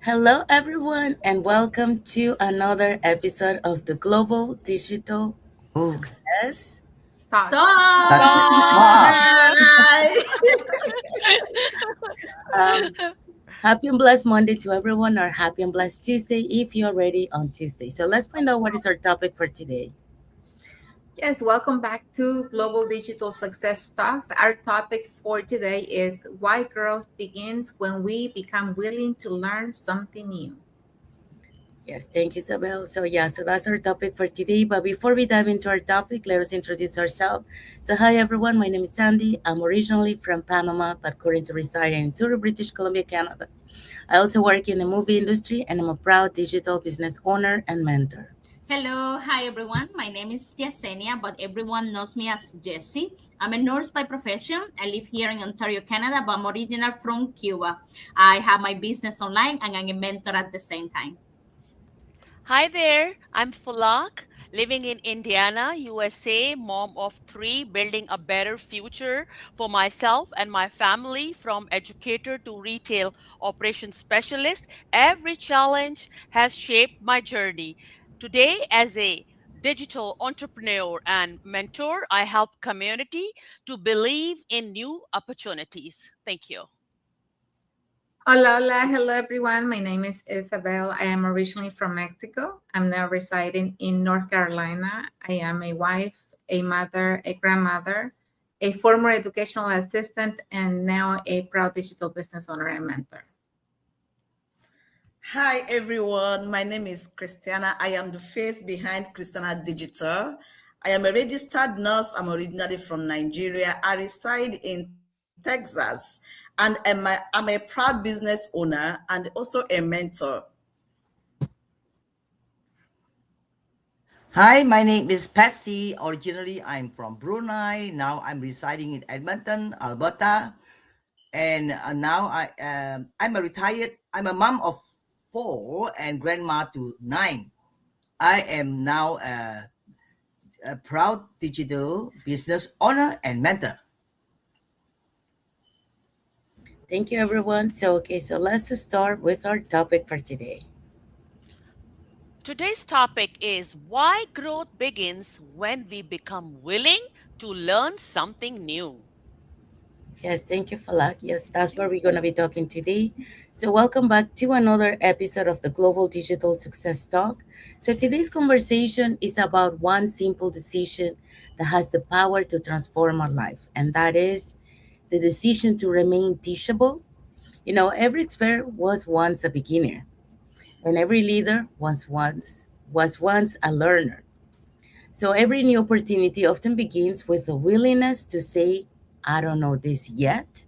Hello, everyone, and welcome to another episode of the Global Digital Oh, Success. Thoughts. that's Hi. wow. Um, Happy and blessed Monday to everyone, or happy and blessed Tuesday if you're ready on Tuesday. So let's find out what is our topic for today. Yes, welcome back to Global Digital Success Talks. Our topic for today is why growth begins when we become willing to learn something new. Yes, thank you, Isabel. So that's our topic for today. But before we dive into our topic, let us introduce ourselves. So, hi, everyone. My name is Sandy. I'm originally from Panama, but currently residing in Surrey, British Columbia, Canada. I also work in the movie industry, and I'm a proud digital business owner and mentor. Hello, hi everyone. My name is Yesenia, but everyone knows me as Jessie. I'm a nurse by profession. I live here in Ontario, Canada, but I'm original from Cuba. I have my business online and I'm a mentor at the same time. Hi there, I'm Falak, living in Indiana, USA, mom of three, building a better future for myself and my family from educator to retail operations specialist. Every challenge has shaped my journey. Today, as a digital entrepreneur and mentor, I help community to believe in new opportunities. Thank you. Hola, hola, hello everyone. My name is Isabel. I am originally from Mexico. I'm now residing in North Carolina. I am a wife, a mother, a grandmother, a former educational assistant, and now a proud digital business owner and mentor. Hi everyone, my name is Christiana. I am the face behind Christiana Digital. I am a registered nurse. I'm originally from Nigeria. I reside in Texas and I'm a proud business owner and also a mentor. Hi, my name is Patsy. Originally, I'm from Brunei. Now I'm residing in Edmonton, Alberta, and now I'm a retired. I'm a mom of four and grandma to nine. I am now a proud digital business owner and mentor. Thank you, everyone. So let's start with our topic for today. Today's topic is why growth begins when we become willing to learn something new. Yes, thank you, Falak. Yes, that's what we're going to be talking today. So, welcome back to another episode of the Global Digital Success Talk. So, today's conversation is about one simple decision that has the power to transform our life, and that is the decision to remain teachable. Every expert was once a beginner, and every leader was once a learner. So, every new opportunity often begins with a willingness to say, "I don't know this yet,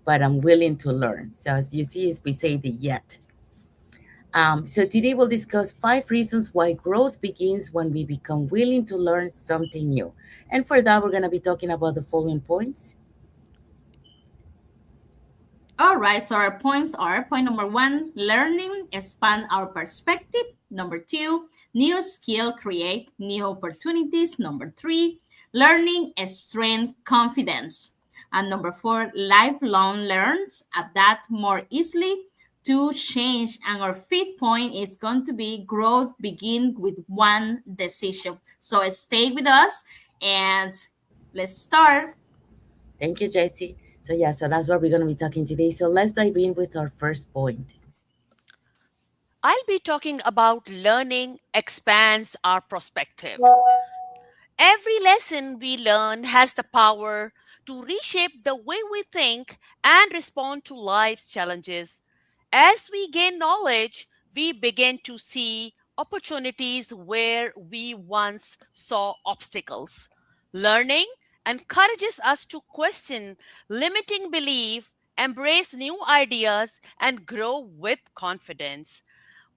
but I'm willing to learn." So as you see, we say the yet. So today we'll discuss 5 reasons why growth begins when we become willing to learn something new. And for that, we're going to be talking about the following points. All right, so our points are point number one, learning expand our perspective. Number two, new skill create new opportunities. Number three, learning strength confidence. And number four, lifelong learns adapt more easily to change. And our fifth point is going to be growth begin with one decision. So stay with us and let's start. Thank you, Jesse. So that's what we're going to be talking today. So let's dive in with our first point. I'll be talking about learning expands our perspective. Every lesson we learn has the power to reshape the way we think and respond to life's challenges. As we gain knowledge, we begin to see opportunities where we once saw obstacles. Learning encourages us to question limiting belief, embrace new ideas, and grow with confidence.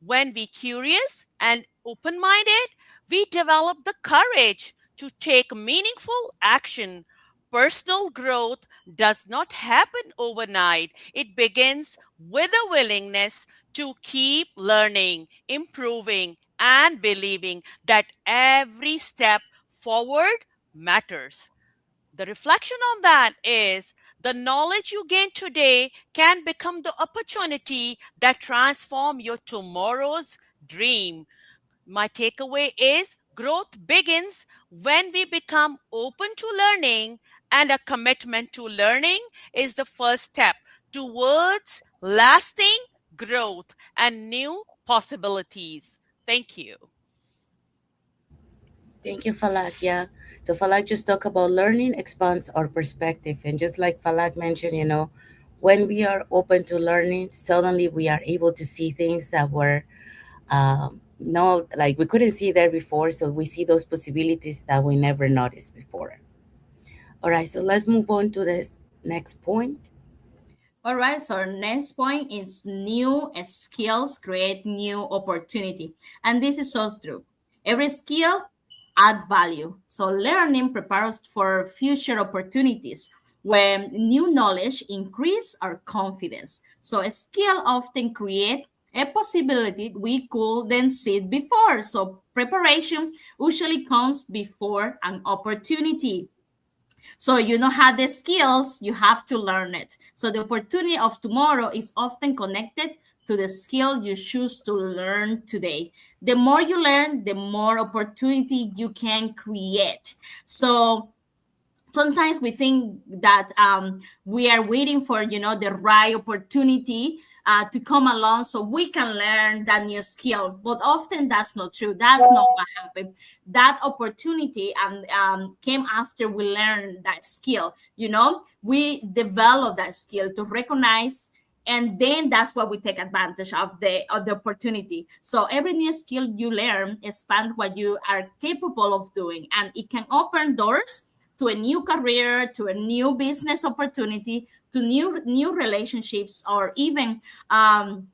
When we curious and open-minded, we develop the courage to take meaningful action. Personal growth does not happen overnight. It begins with a willingness to keep learning, improving, and believing that every step forward matters. The reflection on that is the knowledge you gain today can become the opportunity that transform your tomorrow's dream. My takeaway is growth begins when we become open to learning, and a commitment to learning is the first step towards lasting growth and new possibilities. Thank you. Thank you, Falak. Yeah. So Falak just talked about learning expands our perspective. And just like Falak mentioned, when we are open to learning, suddenly we are able to see things that were no, like we couldn't see there before. So we see those possibilities that we never noticed before. All right. So let's move on to this next point. All right, so our next point is new skills create new opportunity. And this is so true. Every skill add value. So learning prepares us for future opportunities. When new knowledge increase our confidence. So a skill often create a possibility we couldn't see before. So preparation usually comes before an opportunity. So you don't have the skills, you have to learn it. So the opportunity of tomorrow is often connected to the skill you choose to learn today. The more you learn, the more opportunity you can create. So sometimes we think that we are waiting for the right opportunity to come along so we can learn that new skill, but often that's not true. That's not what happened. That opportunity came after we learned that skill. We develop that skill to recognize, and then that's what we take advantage of the opportunity. So every new skill you learn expand what you are capable of doing, and it can open doors to a new career, to a new business opportunity, to new relationships, or even to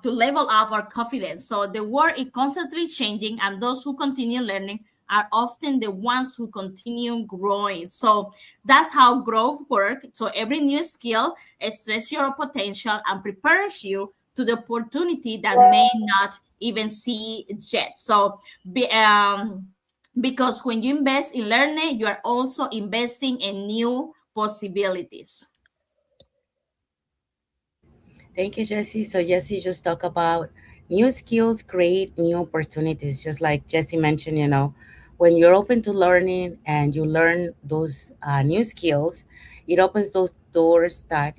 level up our confidence. So the world is constantly changing, and those who continue learning are often the ones who continue growing. So that's how growth works. So every new skill stretches your potential and prepares you to the opportunity that may not even see yet. So because when you invest in learning, you are also investing in new possibilities. Thank you, Jesse. So Jesse just talked about new skills create new opportunities. Just like Jesse mentioned, when you're open to learning and you learn those new skills, it opens those doors that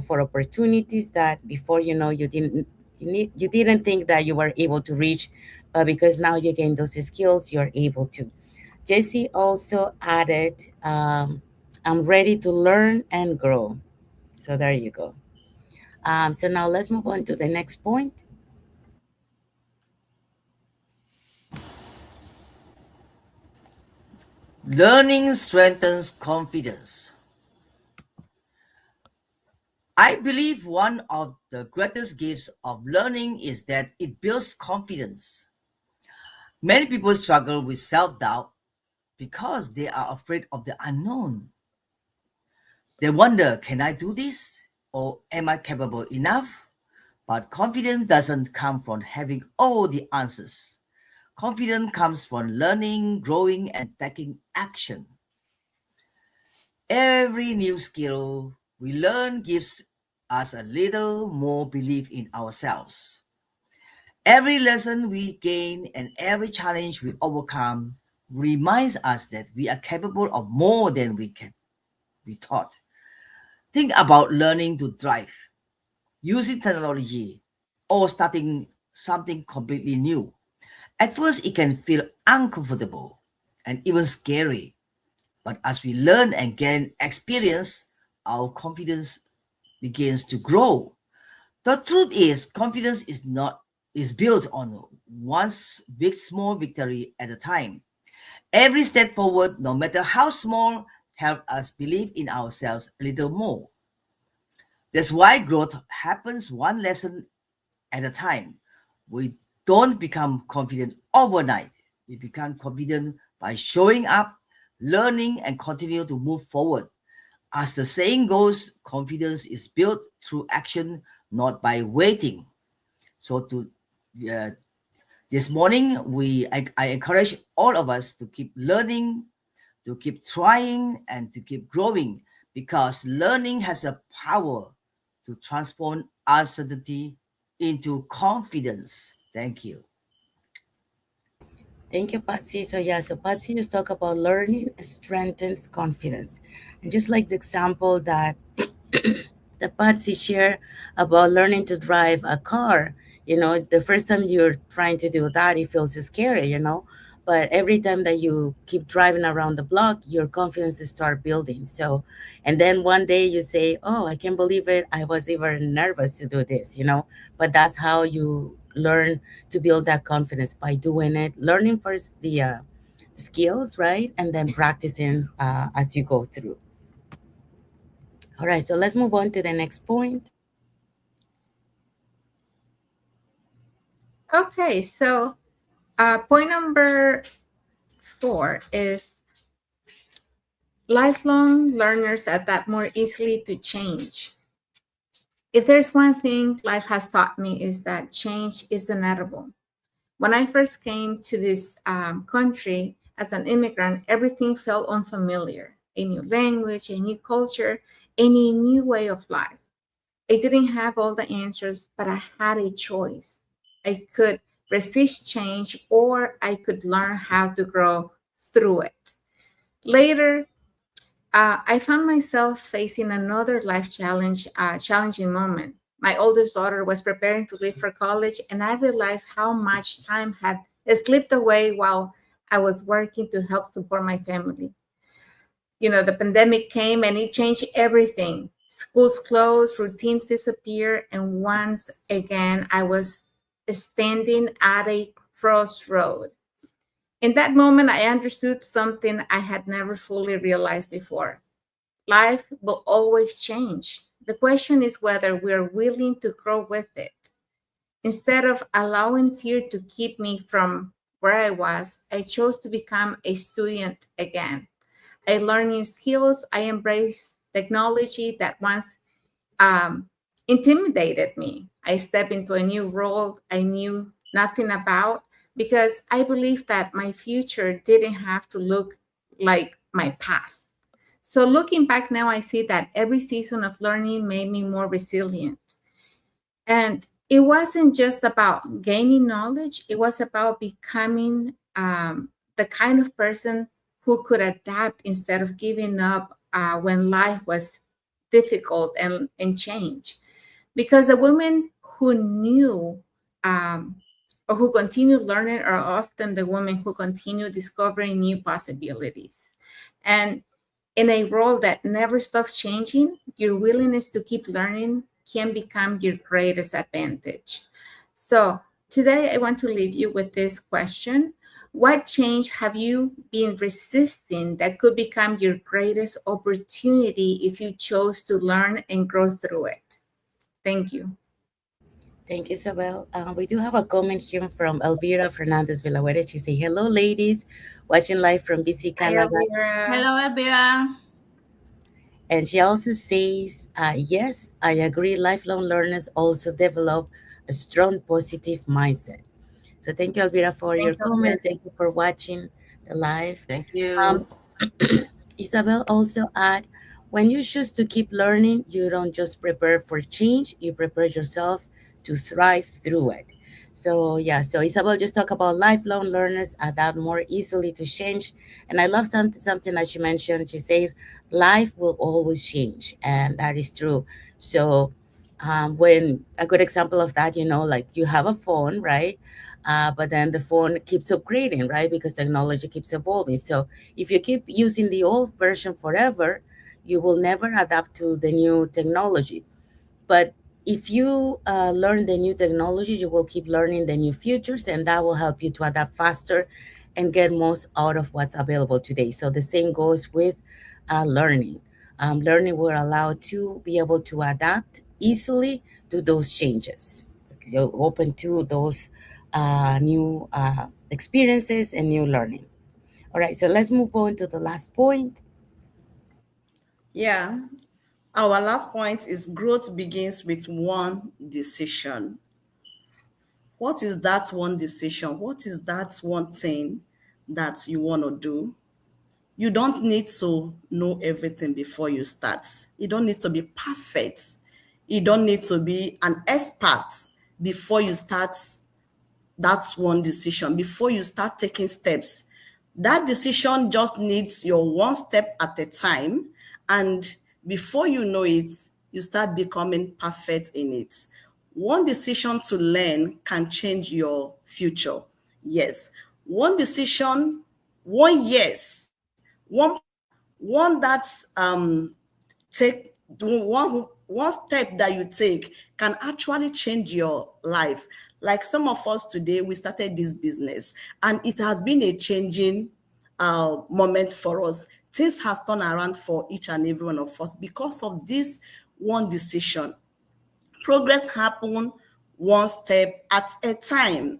for opportunities that before you didn't think that you were able to reach, but because now you gain those skills, you're able to. Jesse also added, "I'm ready to learn and grow." So there you go. So now let's move on to the next point. Learning strengthens confidence. I believe one of the greatest gifts of learning is that it builds confidence. Many people struggle with self doubt because they are afraid of the unknown. They wonder, can I do this? Or am I capable enough? But confidence doesn't come from having all the answers. Confidence comes from learning, growing, and taking action. Every new skill we learn gives us a little more belief in ourselves. Every lesson we gain and every challenge we overcome reminds us that we are capable of more than we can be taught. Think about learning to drive, using technology, or starting something completely new. At first, it can feel uncomfortable and even scary, but as we learn and gain experience, our confidence begins to grow. The truth is, confidence is built on one big small victory at a time. Every step forward, no matter how small, help us believe in ourselves a little more. That's why growth happens one lesson at a time. We don't become confident overnight. We become confident by showing up, learning, and continue to move forward. As the saying goes, confidence is built through action, not by waiting. So uh, this morning, I encourage all of us to keep learning, to keep trying and to keep growing because learning has the power to transform uncertainty into confidence. Thank you. Thank you, Patsy. So yeah, so Patsy just talk about learning strengthens confidence. And just like the example that the Patsy share about learning to drive a car, the first time you're trying to do that, it feels scary. But every time that you keep driving around the block, your confidence is start building. So, and then one day you say, "Oh, I can't believe it! I was even nervous to do this." But that's how you learn to build that confidence by doing it, learning first the skills, right, and then practicing as you go through. All right, so let's move on to the next point. Okay, so point number 4 is lifelong learners adapt more easily to change. If there's one thing life has taught me is that change is inevitable. When I first came to this country as an immigrant, everything felt unfamiliar. A new language, a new culture, and a new way of life. I didn't have all the answers, but I had a choice. I could resist change or I could learn how to grow through it. Later, I found myself facing another life challenging moment. My oldest daughter was preparing to leave for college, and I realized how much time had slipped away while I was working to help support my family. The pandemic came and it changed everything. Schools closed, routines disappeared, and once again, I was standing at a crossroad. In that moment, I understood something I had never fully realized before. Life will always change. The question is whether we're willing to grow with it. Instead of allowing fear to keep me from where I was, I chose to become a student again. I learned new skills. I embraced technology that once um, intimidated me. I stepped into a new role I knew nothing about because I believed that my future didn't have to look like my past. So looking back now, I see that every season of learning made me more resilient. And it wasn't just about gaining knowledge, it was about becoming the kind of person who could adapt instead of giving up when life was difficult and change. Because the women who knew um, or who continue learning are often the women who continue discovering new possibilities. And in a role that never stops changing, your willingness to keep learning can become your greatest advantage. So, today I want to leave you with this question. What change have you been resisting that could become your greatest opportunity if you chose to learn and grow through it? Thank you. Thank you, Isabel. We do have a comment here from Elvira Fernandez Villahuere. She say, "Hello, ladies, watching live from BC, Hi, Canada." Elvira. Hello, Elvira. And she also says, "Yes, I agree. Lifelong learners also develop a strong positive mindset." So thank you, Elvira, for your Thanks, Elvira. comment. Thank you for watching the live. Thank Um, you. Isabel also add, when you choose to keep learning, you don't just prepare for change, you prepare yourself to thrive through it. So yeah, so Isabel just talk about lifelong learners adapt more easily to change. And I love something that she mentioned. She says, life will always change. And that is true. So when a good example of that, like you have a phone, right? But then the phone keeps upgrading, right? Because technology keeps evolving. So if you keep using the old version forever, you will never adapt to the new technology. But if you learn the new technology, you will keep learning the new futures, and that will help you to adapt faster and get most out of what's available today. So the same goes with learning. Learning will allow to be able to adapt easily to those changes. You're open to those new experiences and new learning. All right, so let's move on to the last point. Yeah. Our last point is growth begins with one decision. What is that one decision? What is that one thing that you want to do? You don't need to know everything before you start. You don't need to be perfect. You don't need to be an expert before you start. That's one decision. Before you start taking steps, that decision just needs your one step at a time. And before you know it, you start becoming perfect in it. One decision to learn can change your future. Yes. One decision, one yes, one that's take one step that you take can actually change your life. Like some of us today, we started this business and it has been a changing moment for us. Things has turned around for each and every one of us because of this one decision. Progress happen one step at a time.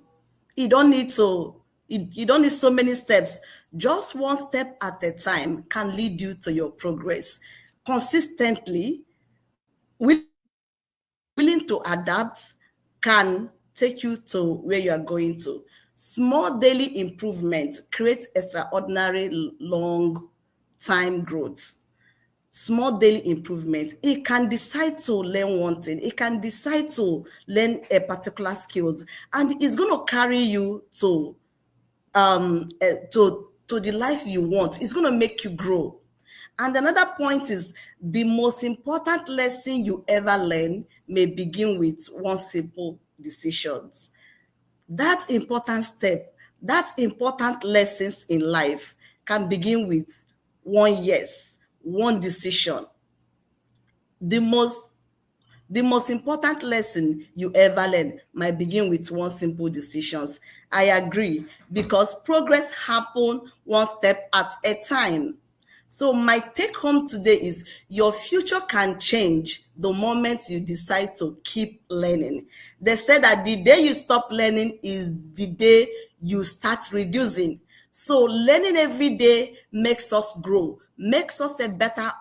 You don't need to, you don't need so many steps. Just one step at a time can lead you to your progress. Consistently, willing to adapt can take you to where you are going to. Small daily improvement create extraordinary long-time growth. Small daily improvement, it can decide to learn one thing, it can decide to learn a particular skills, and it's going to carry you to the life you want. It's going to make you grow. And another point is the most important lesson you ever learn may begin with one simple decisions. That important step, that important lessons in life can begin with one yes, one decision. The most the most important lesson you ever learn might begin with one simple decisions. I agree, because progress happen one step at a time. So my take home today is your future can change the moment you decide to keep learning. They said that the day you stop learning is the day you start reducing. So learning every day makes us grow, makes us a better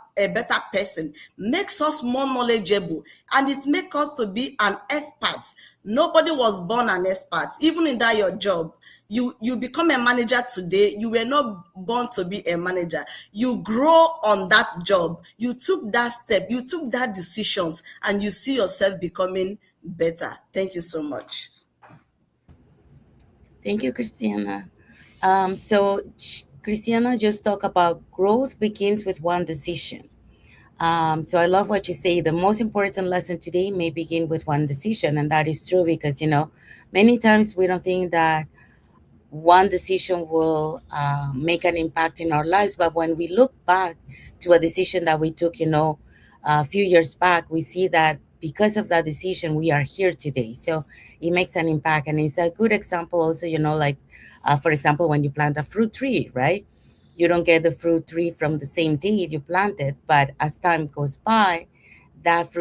person, makes us more knowledgeable, and it makes us to be an expert. Nobody was born an expert. Even in that your job, you become a manager today. You were not born to be a manager. You grow on that job. You took that step. You took that decisions, and you see yourself becoming better. Thank you so much. Thank you, Christiana. Christiana just talked about growth begins with one decision. So I love what you say. The most important lesson today may begin with one decision, and that is true because many times we don't think that one decision will make an impact in our lives. But when we look back to a decision that we took, a few years back, we see that because of that decision, we are here today. So it makes an impact. And it's a good example also, like, for example, when you plant a fruit tree, right? You don't get the fruit tree from the same day you planted, but as time goes by, that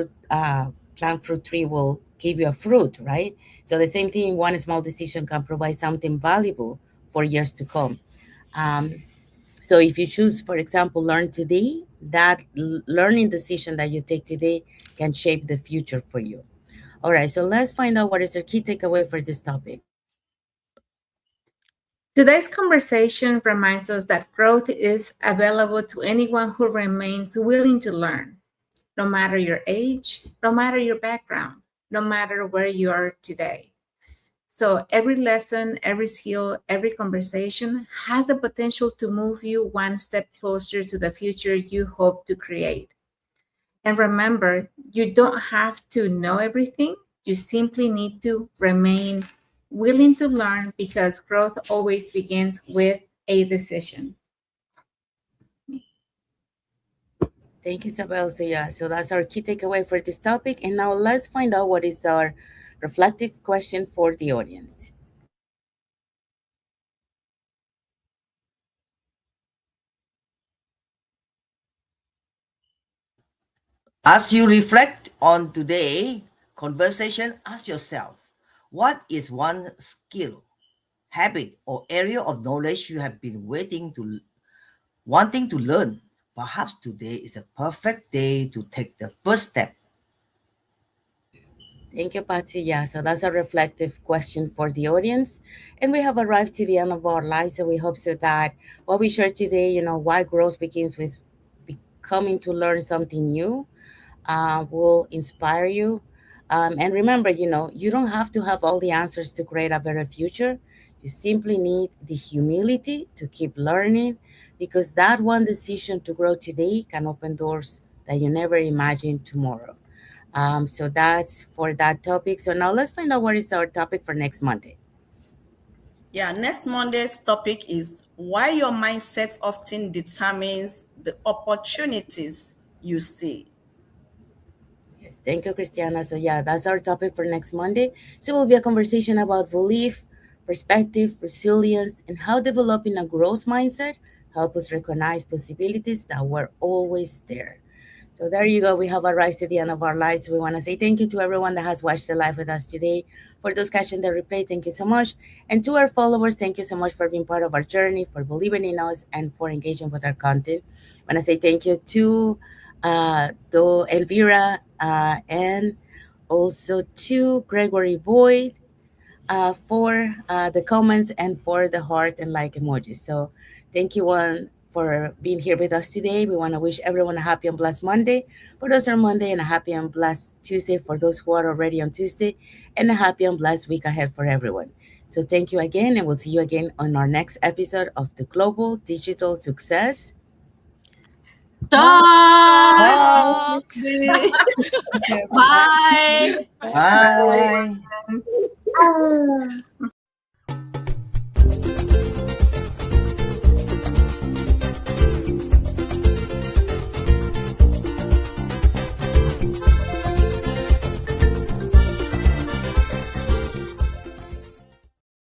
plant fruit tree will give you a fruit, right? So the same thing, one small decision can provide something valuable for years to come. Um, so if you choose, for example, learn today, that learning decision that you take today can shape the future for you. All right, so let's find out what is your key takeaway for this topic. Today's conversation reminds us that growth is available to anyone who remains willing to learn, no matter your age, no matter your background, no matter where you are today. So every lesson, every skill, every conversation has the potential to move you one step closer to the future you hope to create. And remember, you don't have to know everything. You simply need to remain willing to learn because growth always begins with a decision. Thank you, Isabel. So yeah, so that's our key takeaway for this topic. And now let's find out what is our reflective question for the audience. As you reflect on today conversation, ask yourself, what is one skill, habit, or area of knowledge you have been wanting to learn? Perhaps today is a perfect day to take the first step. Thank you, Patsy. Yeah, so that's a reflective question for the audience. And we have arrived to the end of our lives. So we hope so that what we share today, why growth begins with becoming to learn something new, will inspire you. And remember, you don't have to have all the answers to create a better future. You simply need the humility to keep learning, because that one decision to grow today can open doors that you never imagined tomorrow. So that's for that topic. So now let's find out what is our topic for next Monday. Yeah, next Monday's topic is why your mindset often determines the opportunities you see. Yes, thank you, Christiana. So yeah, that's our topic for next Monday. So it will be a conversation about belief, perspective, resilience, and how developing a growth mindset help us recognize possibilities that were always there. So there you go. We have arrived to the end of our lives. We want to say thank you to everyone that has watched the live with us today. For those catching the replay, thank you so much. And to our followers, thank you so much for being part of our journey, for believing in us, and for engaging with our content. I want to say thank you to Elvira, and also to Gregory Boyd, for the comments and for the heart and like emojis. So thank you one for being here with us today. We want to wish everyone a happy and blessed Monday for those on Monday, and a happy and blessed Tuesday for those who are already on Tuesday, and a happy and blessed week ahead for everyone. So thank you again, and we'll see you again on our next episode of the Global Digital Success. Thoughts. Talks. Okay, Bye. bye. Bye. Bye.